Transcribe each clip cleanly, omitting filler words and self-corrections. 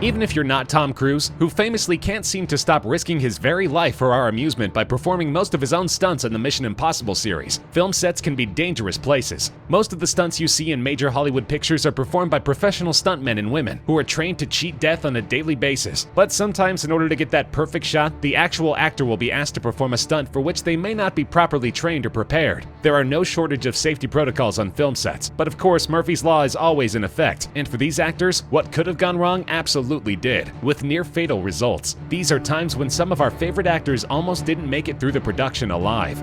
Even if you're not Tom Cruise, who famously can't seem to stop risking his very life for our amusement by performing most of his own stunts in the Mission Impossible series, film sets can be dangerous places. Most of the stunts you see in major Hollywood pictures are performed by professional stuntmen and women who are trained to cheat death on a daily basis. But sometimes, in order to get that perfect shot, the actual actor will be asked to perform a stunt for which they may not be properly trained or prepared. There are no shortage of safety protocols on film sets, but of course Murphy's Law is always in effect, and for these actors, what could have gone wrong absolutely did, with near-fatal results. These are times when some of our favorite actors almost didn't make it through the production alive.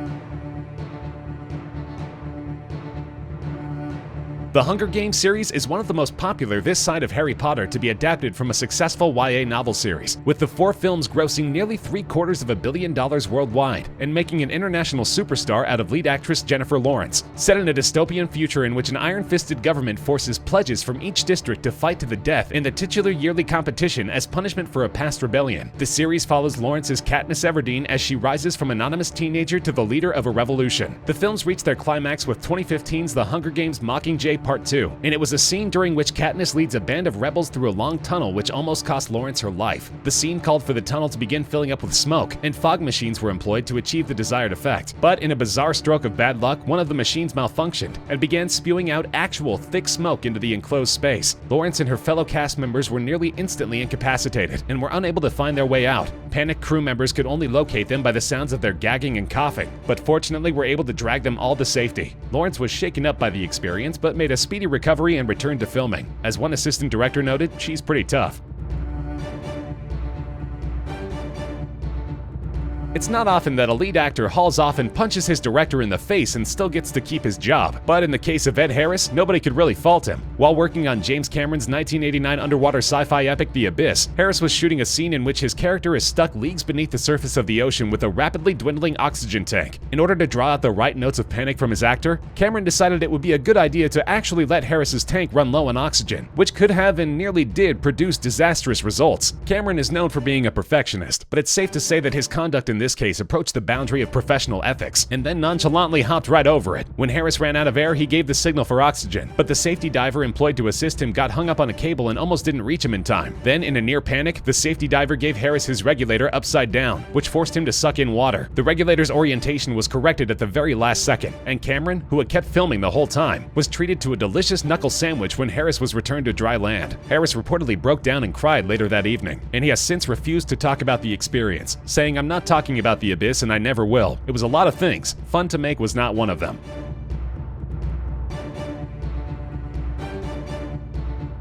The Hunger Games series is one of the most popular this side of Harry Potter to be adapted from a successful YA novel series, with the 4 films grossing nearly $750 million worldwide and making an international superstar out of lead actress Jennifer Lawrence. Set in a dystopian future in which an iron-fisted government forces pledges from each district to fight to the death in the titular yearly competition as punishment for a past rebellion, the series follows Lawrence's Katniss Everdeen as she rises from anonymous teenager to the leader of a revolution. The films reach their climax with 2015's The Hunger Games Mockingjay Part 2, and it was a scene during which Katniss leads a band of rebels through a long tunnel which almost cost Lawrence her life. The scene called for the tunnel to begin filling up with smoke, and fog machines were employed to achieve the desired effect. But in a bizarre stroke of bad luck, one of the machines malfunctioned and began spewing out actual thick smoke into the enclosed space. Lawrence and her fellow cast members were nearly instantly incapacitated and were unable to find their way out. Panicked crew members could only locate them by the sounds of their gagging and coughing, but fortunately were able to drag them all to safety. Lawrence was shaken up by the experience, but made a speedy recovery and returned to filming. As one assistant director noted, she's pretty tough. It's not often that a lead actor hauls off and punches his director in the face and still gets to keep his job, but in the case of Ed Harris, nobody could really fault him. While working on James Cameron's 1989 underwater sci-fi epic The Abyss, Harris was shooting a scene in which his character is stuck leagues beneath the surface of the ocean with a rapidly dwindling oxygen tank. In order to draw out the right notes of panic from his actor, Cameron decided it would be a good idea to actually let Harris's tank run low on oxygen, which could have and nearly did produce disastrous results. Cameron is known for being a perfectionist, but it's safe to say that his conduct in this case approached the boundary of professional ethics and then nonchalantly hopped right over it. When Harris ran out of air, he gave the signal for oxygen, but the safety diver employed to assist him got hung up on a cable and almost didn't reach him in time. Then, in a near panic, the safety diver gave Harris his regulator upside down, which forced him to suck in water. The regulator's orientation was corrected at the very last second, and Cameron, who had kept filming the whole time, was treated to a delicious knuckle sandwich when Harris was returned to dry land. Harris reportedly broke down and cried later that evening, and he has since refused to talk about the experience, saying, "I'm not talking about the Abyss and I never will. It was a lot of things. Fun to make was not one of them."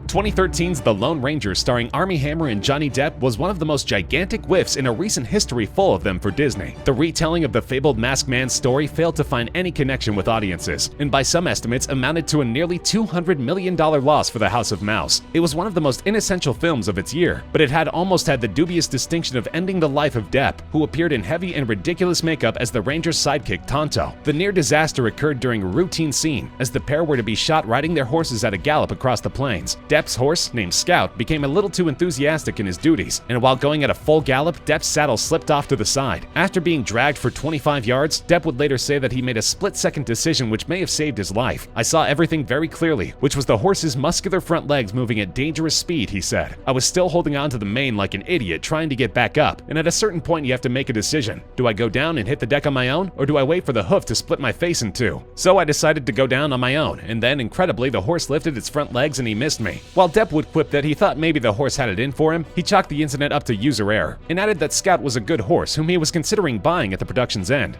2013's The Lone Ranger starring Armie Hammer and Johnny Depp was one of the most gigantic whiffs in a recent history full of them for Disney. The retelling of the fabled Masked Man's story failed to find any connection with audiences, and by some estimates amounted to a nearly $200 million loss for the House of Mouse. It was one of the most inessential films of its year, but it had almost had the dubious distinction of ending the life of Depp, who appeared in heavy and ridiculous makeup as the Ranger's sidekick Tonto. The near disaster occurred during a routine scene, as the pair were to be shot riding their horses at a gallop across the plains. Depp's horse, named Scout, became a little too enthusiastic in his duties, and while going at a full gallop, Depp's saddle slipped off to the side. After being dragged for 25 yards, Depp would later say that he made a split-second decision which may have saved his life. "I saw everything very clearly, which was the horse's muscular front legs moving at dangerous speed," he said. "I was still holding on to the mane like an idiot trying to get back up, and at a certain point you have to make a decision. Do I go down and hit the deck on my own, or do I wait for the hoof to split my face in two? So I decided to go down on my own, and then, incredibly, the horse lifted its front legs and he missed me." While Depp would quip that he thought maybe the horse had it in for him, he chalked the incident up to user error, and added that Scout was a good horse whom he was considering buying at the production's end.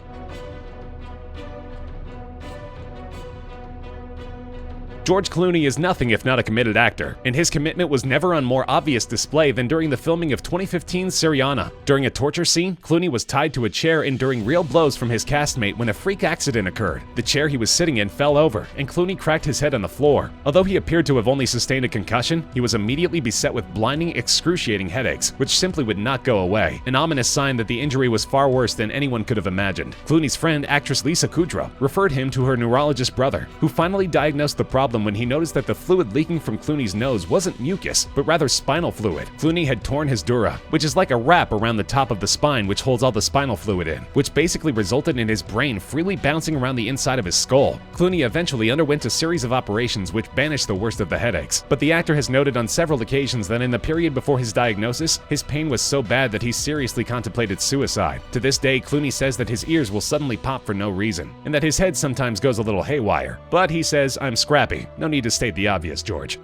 George Clooney is nothing if not a committed actor, and his commitment was never on more obvious display than during the filming of 2015's Syriana. During a torture scene, Clooney was tied to a chair enduring real blows from his castmate when a freak accident occurred. The chair he was sitting in fell over, and Clooney cracked his head on the floor. Although he appeared to have only sustained a concussion, he was immediately beset with blinding, excruciating headaches, which simply would not go away, an ominous sign that the injury was far worse than anyone could have imagined. Clooney's friend, actress Lisa Kudrow, referred him to her neurologist brother, who finally diagnosed the problem problem when he noticed that the fluid leaking from Clooney's nose wasn't mucus, but rather spinal fluid. Clooney had torn his dura, which is like a wrap around the top of the spine which holds all the spinal fluid in, which basically resulted in his brain freely bouncing around the inside of his skull. Clooney eventually underwent a series of operations which banished the worst of the headaches, but the actor has noted on several occasions that in the period before his diagnosis, his pain was so bad that he seriously contemplated suicide. To this day, Clooney says that his ears will suddenly pop for no reason, and that his head sometimes goes a little haywire. But he says, "I'm scrappy. No need to state the obvious, George."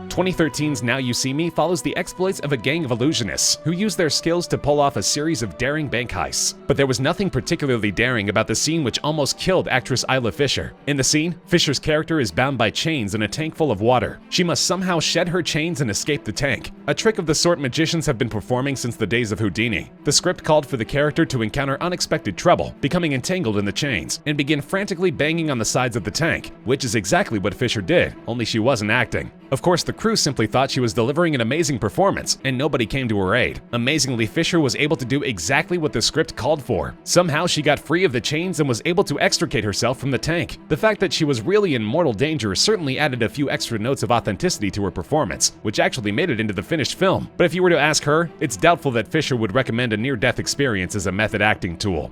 2013's Now You See Me follows the exploits of a gang of illusionists who use their skills to pull off a series of daring bank heists. But there was nothing particularly daring about the scene which almost killed actress Isla Fisher. In the scene, Fisher's character is bound by chains in a tank full of water. She must somehow shed her chains and escape the tank, a trick of the sort magicians have been performing since the days of Houdini. The script called for the character to encounter unexpected trouble, becoming entangled in the chains, and begin frantically banging on the sides of the tank, which is exactly what Fisher did, only she wasn't acting. Of course, the crew simply thought she was delivering an amazing performance, and nobody came to her aid. Amazingly, Fisher was able to do exactly what the script called for. Somehow, she got free of the chains and was able to extricate herself from the tank. The fact that she was really in mortal danger certainly added a few extra notes of authenticity to her performance, which actually made it into the finished film. But if you were to ask her, it's doubtful that Fisher would recommend a near-death experience as a method acting tool.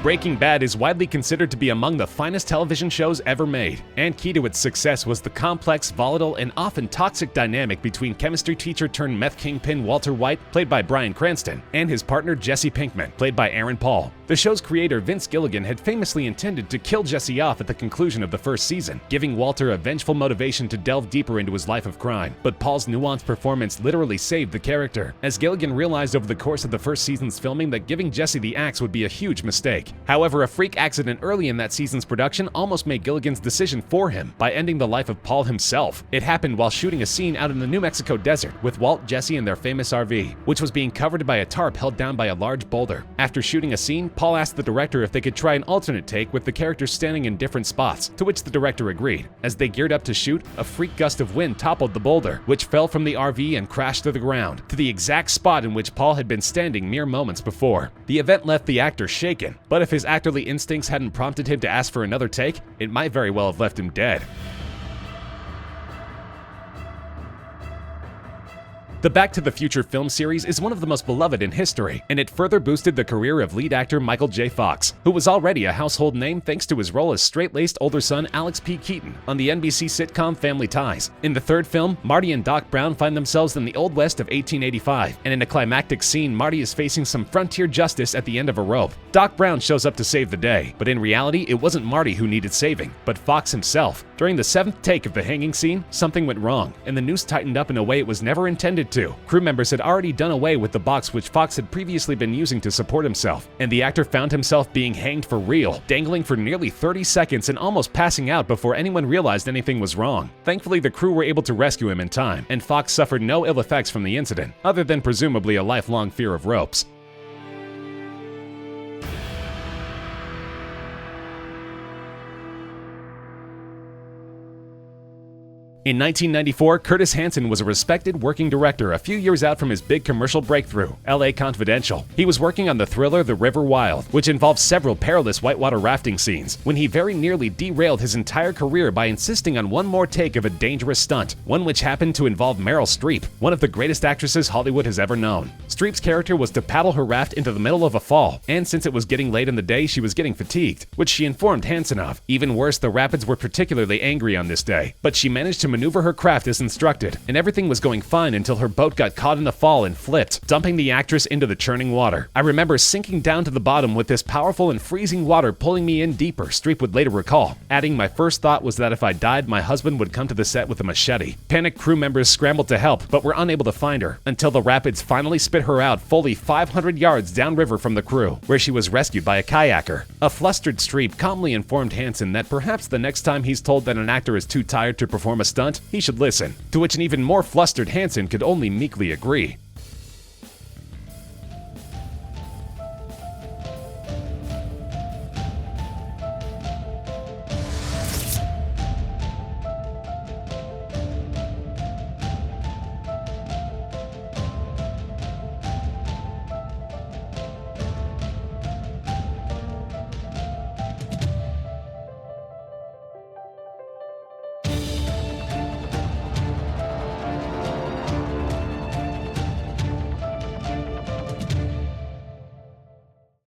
Breaking Bad is widely considered to be among the finest television shows ever made, and key to its success was the complex, volatile, and often toxic dynamic between chemistry teacher turned meth kingpin Walter White, played by Bryan Cranston, and his partner Jesse Pinkman, played by Aaron Paul. The show's creator Vince Gilligan had famously intended to kill Jesse off at the conclusion of the first season, giving Walter a vengeful motivation to delve deeper into his life of crime. But Paul's nuanced performance literally saved the character, as Gilligan realized over the course of the first season's filming that giving Jesse the axe would be a huge mistake. However, a freak accident early in that season's production almost made Gilligan's decision for him by ending the life of Paul himself. It happened while shooting a scene out in the New Mexico desert with Walt, Jesse, and their famous RV, which was being covered by a tarp held down by a large boulder. After shooting a scene, Paul asked the director if they could try an alternate take with the characters standing in different spots, to which the director agreed. As they geared up to shoot, a freak gust of wind toppled the boulder, which fell from the RV and crashed to the ground, to the exact spot in which Paul had been standing mere moments before. The event left the actor shaken, but if his actorly instincts hadn't prompted him to ask for another take, it might very well have left him dead. The Back to the Future film series is one of the most beloved in history, and it further boosted the career of lead actor Michael J. Fox, who was already a household name thanks to his role as straight-laced older son Alex P. Keaton on the NBC sitcom Family Ties. In the third film, Marty and Doc Brown find themselves in the Old West of 1885, and in a climactic scene, Marty is facing some frontier justice at the end of a rope. Doc Brown shows up to save the day, but in reality, it wasn't Marty who needed saving, but Fox himself. During the seventh take of the hanging scene, something went wrong, and the noose tightened up in a way it was never intended to. Crew members had already done away with the box which Fox had previously been using to support himself, and the actor found himself being hanged for real, dangling for nearly 30 seconds and almost passing out before anyone realized anything was wrong. Thankfully, the crew were able to rescue him in time, and Fox suffered no ill effects from the incident, other than presumably a lifelong fear of ropes. In 1994, Curtis Hanson was a respected working director a few years out from his big commercial breakthrough, LA Confidential. He was working on the thriller The River Wild, which involved several perilous whitewater rafting scenes, when he very nearly derailed his entire career by insisting on one more take of a dangerous stunt, one which happened to involve Meryl Streep, one of the greatest actresses Hollywood has ever known. Streep's character was to paddle her raft into the middle of a fall, and since it was getting late in the day, she was getting fatigued, which she informed Hanson of. Even worse, the rapids were particularly angry on this day, but she managed to maneuver her craft as instructed, and everything was going fine until her boat got caught in the fall and flipped, dumping the actress into the churning water. I remember sinking down to the bottom with this powerful and freezing water pulling me in deeper, Streep would later recall, adding, "My first thought was that if I died, my husband would come to the set with a machete." Panicked crew members scrambled to help, but were unable to find her, until the rapids finally spit her out fully 500 yards downriver from the crew, where she was rescued by a kayaker. A flustered Streep calmly informed Hanson that perhaps the next time he's told that an actor is too tired to perform a stunt, he should listen, to which an even more flustered Hanson could only meekly agree.